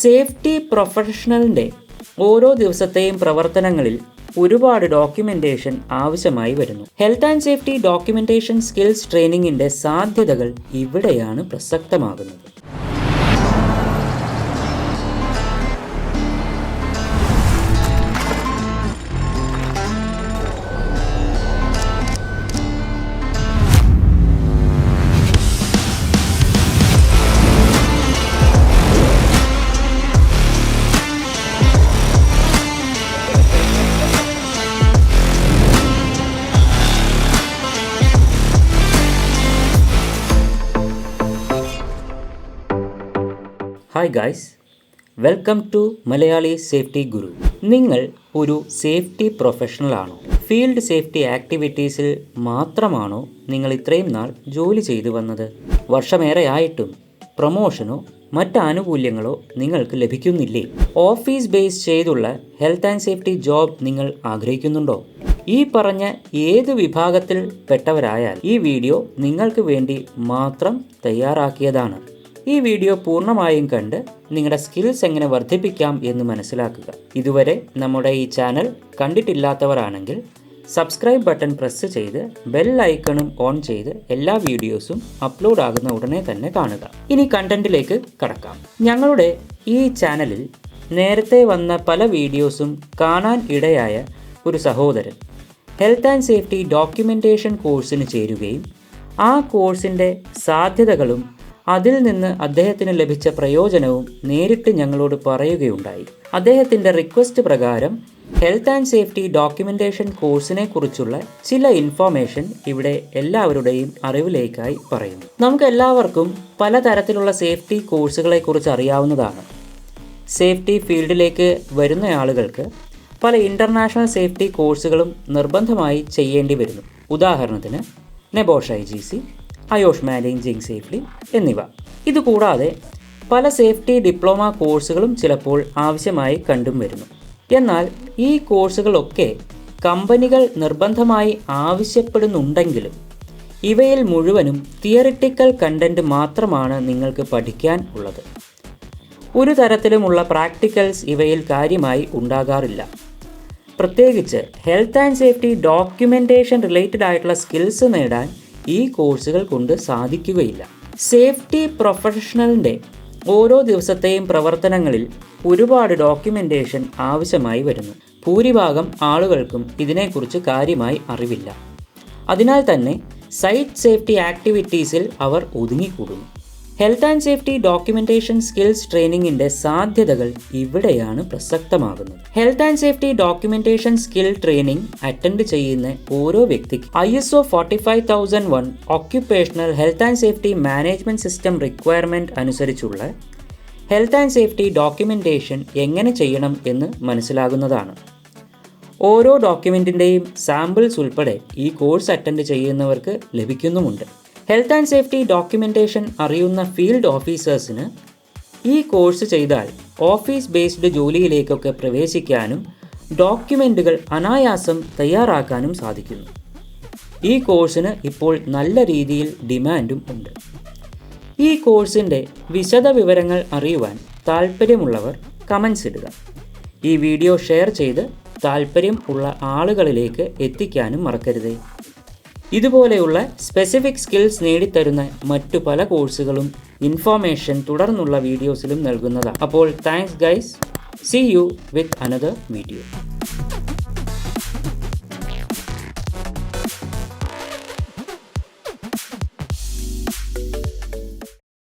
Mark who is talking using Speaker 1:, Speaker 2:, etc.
Speaker 1: Safety പ്രൊഫഷണലിൻ്റെ ഓരോ ദിവസത്തെയും പ്രവർത്തനങ്ങളിൽ ഒരുപാട് ഡോക്യുമെന്റേഷൻ ആവശ്യമായി വരുന്നു. Health and safety documentation skills ട്രെയിനിങ്ങിൻ്റെ സാധ്യതകൾ ഇവിടെയാണ് പ്രസക്തമാകുന്നത്. Hi guys, welcome to MalayaliSafetyGuru. നിങ്ങൾ ഒരു സേഫ്റ്റി പ്രൊഫഷണൽ ആണോ? ഫീൽഡ് സേഫ്റ്റി ആക്ടിവിറ്റീസിൽ മാത്രമാണോ നിങ്ങൾ ഇത്രയും നാൾ ജോലി ചെയ്തു വന്നത്? വർഷമേറെ ആയിട്ടും പ്രൊമോഷനോ മറ്റ് ആനുകൂല്യങ്ങളോ നിങ്ങൾക്ക് ലഭിക്കുന്നില്ലേ? ഓഫീസ് ബേസ് ചെയ്തുള്ള ഹെൽത്ത് ആൻഡ് സേഫ്റ്റി ജോബ് നിങ്ങൾ ആഗ്രഹിക്കുന്നുണ്ടോ? ഈ പറഞ്ഞ ഏത് വിഭാഗത്തിൽ പെട്ടവരായാൽ ഈ വീഡിയോ നിങ്ങൾക്ക് വേണ്ടി മാത്രം തയ്യാറാക്കിയതാണ്. ഈ വീഡിയോ പൂർണ്ണമായും കണ്ട് നിങ്ങളുടെ സ്കിൽസ് എങ്ങനെ വർദ്ധിപ്പിക്കാം എന്ന് മനസ്സിലാക്കുക. ഇതുവരെ നമ്മുടെ ഈ ചാനൽ കണ്ടിട്ടില്ലാത്തവരാണെങ്കിൽ സബ്സ്ക്രൈബ് ബട്ടൺ പ്രസ് ചെയ്ത് ബെൽ ഐക്കണും ഓൺ ചെയ്ത് എല്ലാ വീഡിയോസും അപ്ലോഡ് ആകുന്ന ഉടനെ തന്നെ കാണുക. ഇനി കണ്ടന്റിലേക്ക് കടക്കാം. ഞങ്ങളുടെ ഈ ചാനലിൽ നേരത്തെ വന്ന പല വീഡിയോസും കാണാൻ ഇടയായ ഒരു സഹോദരൻ ഹെൽത്ത് ആൻഡ് സേഫ്റ്റി ഡോക്യുമെന്റേഷൻ കോഴ്സിന് ചേരുകയും ആ കോഴ്സിൻ്റെ സാധ്യതകളും അതിൽ നിന്ന് അദ്ദേഹത്തിന് ലഭിച്ച പ്രയോജനവും നേരിട്ട് ഞങ്ങളോട് പറയുകയുണ്ടായി. അദ്ദേഹത്തിൻ്റെ റിക്വസ്റ്റ് പ്രകാരം ഹെൽത്ത് ആൻഡ് സേഫ്റ്റി ഡോക്യുമെന്റേഷൻ കോഴ്സിനെ കുറിച്ചുള്ള ചില ഇൻഫോർമേഷൻ ഇവിടെ എല്ലാവരുടെയും അറിവിലേക്കായി പറയുന്നു. നമുക്ക് എല്ലാവർക്കും പലതരത്തിലുള്ള സേഫ്റ്റി കോഴ്സുകളെ കുറിച്ച് അറിയാവുന്നതാണ്. സേഫ്റ്റി ഫീൽഡിലേക്ക് വരുന്ന ആളുകൾക്ക് പല ഇൻ്റർനാഷണൽ സേഫ്റ്റി കോഴ്സുകളും നിർബന്ധമായി ചെയ്യേണ്ടി വരുന്നു. ഉദാഹരണത്തിന് NEBOSHIGC, IOSH മാനേജിംഗ് സേഫ്റ്റി എന്നിവ. ഇതുകൂടാതെ പല സേഫ്റ്റി ഡിപ്ലോമ കോഴ്സുകളും ചിലപ്പോൾ ആവശ്യമായി കണ്ടും വരുന്നു. എന്നാൽ ഈ കോഴ്സുകളൊക്കെ കമ്പനികൾ നിർബന്ധമായി ആവശ്യപ്പെടുന്നുണ്ടെങ്കിലും ഇവയിൽ മുഴുവനും തിയറിറ്റിക്കൽ കണ്ടന്റ് മാത്രമാണ് നിങ്ങൾക്ക് പഠിക്കാൻ ഉള്ളത്. ഒരു തരത്തിലുമുള്ള പ്രാക്ടിക്കൽസ് ഇവയിൽ കാര്യമായി ഉണ്ടാകാറില്ല. പ്രത്യേകിച്ച് health and safety documentation related ആയിട്ടുള്ള സ്കിൽസ് നേടാൻ ഈ കോഴ്സുകൾ കൊണ്ട് സാധിക്കുകയില്ല. സേഫ്റ്റി പ്രൊഫഷണലിൻ്റെ ഓരോ ദിവസത്തെയും പ്രവർത്തനങ്ങളിൽ ഒരുപാട് ഡോക്യുമെന്റേഷൻ ആവശ്യമായി വരുന്നു. ഭൂരിഭാഗം ആളുകൾക്കും ഇതിനെക്കുറിച്ച് കാര്യമായി അറിവില്ല. അതിനാൽ തന്നെ സൈറ്റ് സേഫ്റ്റി ആക്ടിവിറ്റീസിൽ അവർ ഒതുങ്ങിക്കൂടുന്നു. Health and safety documentation skills ട്രെയിനിങ്ങിൻ്റെ സാധ്യതകൾ ഇവിടെയാണ് പ്രസക്തമാകുന്നത്. Health and safety documentation skill training attend ചെയ്യുന്ന ഓരോ വ്യക്തിക്കും ISO 45001 occupational health and safety management system requirement അനുസരിച്ചുള്ള ഹെൽത്ത് ആൻഡ് സേഫ്റ്റി ഡോക്യുമെന്റേഷൻ എങ്ങനെ ചെയ്യണം എന്ന് മനസ്സിലാകുന്നതാണ്. ഓരോ ഡോക്യുമെന്റിൻ്റെയും സാമ്പിൾസ് ഉൾപ്പെടെ ഈ കോഴ്സ് അറ്റൻഡ് ചെയ്യുന്നവർക്ക് ലഭിക്കുന്നുമുണ്ട്. ഹെൽത്ത് ആൻഡ് സേഫ്റ്റി ഡോക്യുമെന്റേഷൻ അറിയുന്ന ഫീൽഡ് ഓഫീസേഴ്സിന് ഈ കോഴ്സ് ചെയ്താൽ ഓഫീസ് ബേസ്ഡ് ജോലിയിലേക്കൊക്കെ പ്രവേശിക്കാനും ഡോക്യുമെന്റുകൾ അനായാസം തയ്യാറാക്കാനും സാധിക്കുന്നു. ഈ കോഴ്സിന് ഇപ്പോൾ നല്ല രീതിയിൽ ഡിമാൻഡും ഉണ്ട്. ഈ കോഴ്സിൻ്റെ വിശദ വിവരങ്ങൾ അറിയുവാൻ താല്പര്യമുള്ളവർ കമൻസ് ഇടുക. ഈ വീഡിയോ ഷെയർ ചെയ്ത് താല്പര്യം ഉള്ള ആളുകളിലേക്ക് എത്തിക്കാനും മറക്കരുതേ. ഇതുപോലെയുള്ള സ്പെസിഫിക് സ്കിൽസ് നേടിത്തരുന്ന മറ്റു പല കോഴ്സുകളും ഇൻഫോർമേഷൻ തുടർന്നുള്ള വീഡിയോസിലും നൽകുന്നതാണ്. അപ്പോൾ thanks guys. See you with another video.